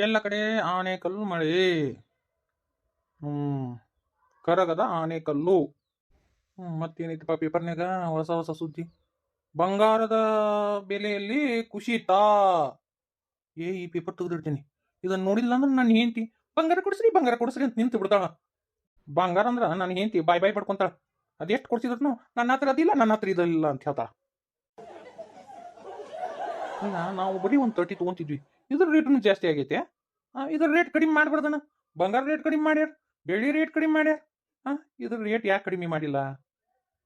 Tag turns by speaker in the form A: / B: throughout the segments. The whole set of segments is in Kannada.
A: ಎಲ್ಲ ಕಡೆ ಆನೆಕಲ್ಲು ಮಳೆ. ಹ್ಮ್ ಕರಗದ ಆನೆಕಲ್ಲು. ಮತ್ತೇನೈತಪ್ಪ ಪೇಪರ್ನಾಗ ಹೊಸ ಹೊಸ ಸುದ್ದಿ. ಬಂಗಾರದ ಬೆಲೆಯಲ್ಲಿ ಕುಸಿತ. ಈ ಪೇಪರ್ ತೆಗೆದಿಡ್ತೀನಿ. ಇದನ್ನ ನೋಡಿಲ್ಲ ಅಂದ್ರೆ ನನ್ನ ಹೆಂಡತಿ ಬಂಗಾರ ಕೊಡಿಸ್ರಿ ಅಂತ ನಿಂತು ಬಿಡ್ತಾಳ. ಬಂಗಾರ ಅಂದ್ರ ನನ್ನ ಹೆಂಡತಿ ಬಾಯ್ ಪಡ್ಕೊಂತಾಳ. ಅದೆಷ್ಟು ಕೊಡ್ಸಿದ್ರು ನನ್ನ ಹತ್ರ ಅದಿಲ್ಲ, ನನ್ನ ಹತ್ರ ಇದಿಲ್ಲ ಅಂತ ಹೇಳ್ತಾಳ. ಈಗ ನಾವು ಬರೀ ಒಂದು 30 ತೊಗೊಂತಿದ್ವಿ, ಇದ್ರ ರೇಟ್ನು ಜಾಸ್ತಿ ಆಗೈತೆ. ಇದ್ರ ರೇಟ್ ಕಡಿಮೆ ಮಾಡ್ಬಾರ್ದನ. ಬಂಗಾರ ರೇಟ್ ಕಡಿಮೆ ಮಾಡ್ಯಾರ, ಬೆಳ್ಳಿ ರೇಟ್ ಕಡಿಮೆ ಮಾಡ್ಯಾರ. ಇದ್ರ ರೇಟ್ ಯಾಕೆ ಕಡಿಮೆ ಮಾಡಿಲ್ಲ?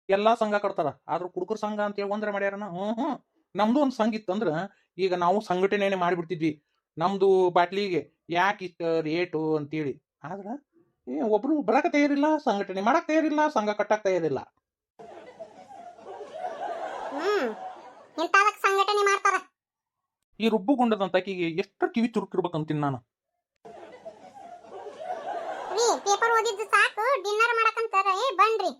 A: ಎಲ್ಲಾ ಸಂಘ ಕಟ್ತಾರ, ಆದ್ರೂ ಕುಡುಕರ ಸಂಘ ಅಂತೇಳಿ ಒಂದ್ರ ಮಾಡ್ಯಾರನ. ನಮ್ದು ಒಂದು ಸಂಘ ಇತ್ತಂದ್ರ ಈಗ ನಾವು ಸಂಘಟನೆನೆ ಮಾಡಿಬಿಡ್ತಿದ್ವಿ. ನಮ್ದು ಬಾಟ್ಲಿಗೆ ಯಾಕೆ ಇಷ್ಟ ರೇಟು ಅಂತೇಳಿ. ಆದ್ರ ಒಬ್ರು ಬರಕ ತಯಾರಿಲ್ಲ, ಸಂಘಟನೆ ಮಾಡಕ್ ತಯಾರಿಲ್ಲ, ಸಂಘ ಕಟ್ಟಕ್ ತಯಾರಿಲ್ಲ.
B: ಇಂತಾದಕ್ ಸಂಘಟನೆ ಮಾಡ್ತಾರ.
A: ಈ ರುಬ್ಬುಗುಂಡದಂತ ಆಕಿಗೆ ಎಷ್ಟು ಕಿವಿ ಚುರುಕಿರ್ಬೇಕಂತೀನಿ ನಾನು.
B: ಪೇಪರ್ ಓದಿದ್ದು ಸಾಕು, ಡಿನ್ನರ್ ಮಾಡಕಂತಾರ. ಬನ್ರಿ.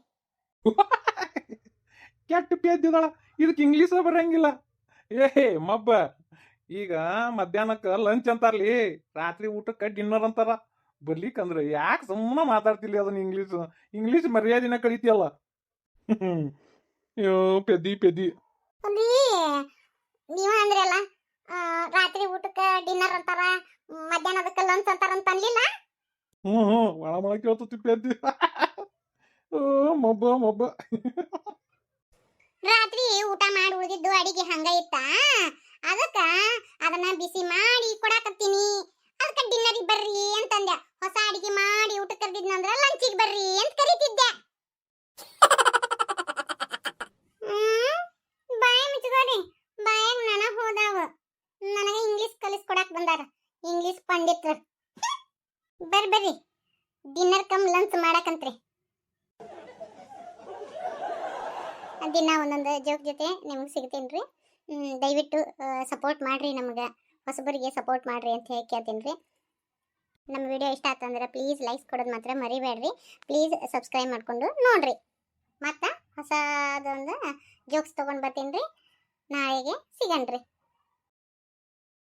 A: ಕೆಟ್ಟ ಪೇದ್ದಿದಾಳ, ಇದಕ್ಕೆ ಇಂಗ್ಲೀಷ್ ಬರಂಗಿಲ್ಲ. ಮಬ್ಬ, ಈಗ ಮಧ್ಯಾಹ್ನಕ್ಕ ಲಂಚ್ ಅಂತಾರ್ಲಿ, ರಾತ್ರಿ ಊಟಕ್ಕೆ ಡಿನ್ನರ್ ಅಂತಾರ. ಬರ್ಲಿಕ್ಕಂದ್ರ ಯಾಕೆ ಸುಮ್ಮನೆ ಮಾತಾಡ್ತಿಲ್ಲ ಅದನ್ನ ಇಂಗ್ಲೀಷ್ ಮರ್ಯಾದಿನ ಕಳಿತಿಯಲ್ಲ. ಅಯ್ಯೋ ಪೆದ್ದಿ
B: ಅಲ್ಲಿ ನೀವ ಅಂದ್ರಲ್ಲ, ರಾತ್ರಿ ಊಟಕ್ಕೆ ಡಿನ್ನರ್ ಅಂತಾರ, ಮಧ್ಯಾಹ್ನದಕ್ಕೆ ಲಂಚ್ ಅಂತಾರ ಅಂತ ಅನ್ಲಿಲ್ಲ?
A: ಒಳ ಕೇಳ್ತತಿ ಪೆದ್ದಿ. ಮಬ್ಬ
B: ರಾತ್ರಿ ಊಟ ಮಾಡಿ ಉಳಿದಿದ್ದು ಅಡಿಗೆ ಹಂಗ ಇತ್ತ, ಅದಕ್ಕ ಅದನ್ನ ಬಿಸಿ ಮಾಡಿ ಕೊಡಾಕತ್ತೀನಿ. ಅದಕ್ಕ ಡಿನ್ನರಿಗೆ ಬರ್ರಿ ಅಂತಂದೆ. ಹೊಸ ಅಡಿಗೆ ಮಾಡಿ ಊಟ ಕರೆದಿದ್ನಂದ್ರ ಲಂಚಿಗೆ ಬರ್ರಿ ಅಂತ ಕರೀತಿದ್ದೆ. ಬಾಯ ಮುಚ್ಕೋರಿ, ಬಾಯಾಗ ನನ ಹೋದಾವ. ನನಗೆ ಇಂಗ್ಲಿಷ್ ಕಲಿಸ್ಕೊಡಕ್ ಬಂದಾರ ಇಂಗ್ಲಿಷ್ ಪಂಡಿತರು. ಬರ್ರಿ ಡಿನ್ನರ್ ಕಮ್ ಲಂಚ್ ಮಾಡಕಂತ್ರಿ. ದಿನ ಒಂದೊಂದು ಜೋಕ್ ಜೊತೆ ನಿಮಗೆ ಸಿಗ್ತೀನಿ. ದಯವಿಟ್ಟು ಸಪೋರ್ಟ್ ಮಾಡ್ರಿ, ನಮಗೆ ಹೊಸಬರಿಗೆ ಸಪೋರ್ಟ್ ಮಾಡ್ರಿ ಅಂತ ಹೇಳಿ ಕೇಳ್ತೀನಿ. ನಮ್ಮ ವಿಡಿಯೋ ಇಷ್ಟ ಆತಂದ್ರೆ ಪ್ಲೀಸ್ ಲೈಕ್ಸ್ ಕೊಡೋದು ಮಾತ್ರ ಮರಿಬೇಡ್ರಿ. ಪ್ಲೀಸ್ ಸಬ್ಸ್ಕ್ರೈಬ್ ಮಾಡ್ಕೊಂಡು ನೋಡ್ರಿ. ಮತ್ತು ಹೊಸದೊಂದು ಜೋಕ್ಸ್ ತೊಗೊಂಡು ಬರ್ತೀನಿ. ನಾಳೆಗೆ ಸಿಗಣ್ರಿ.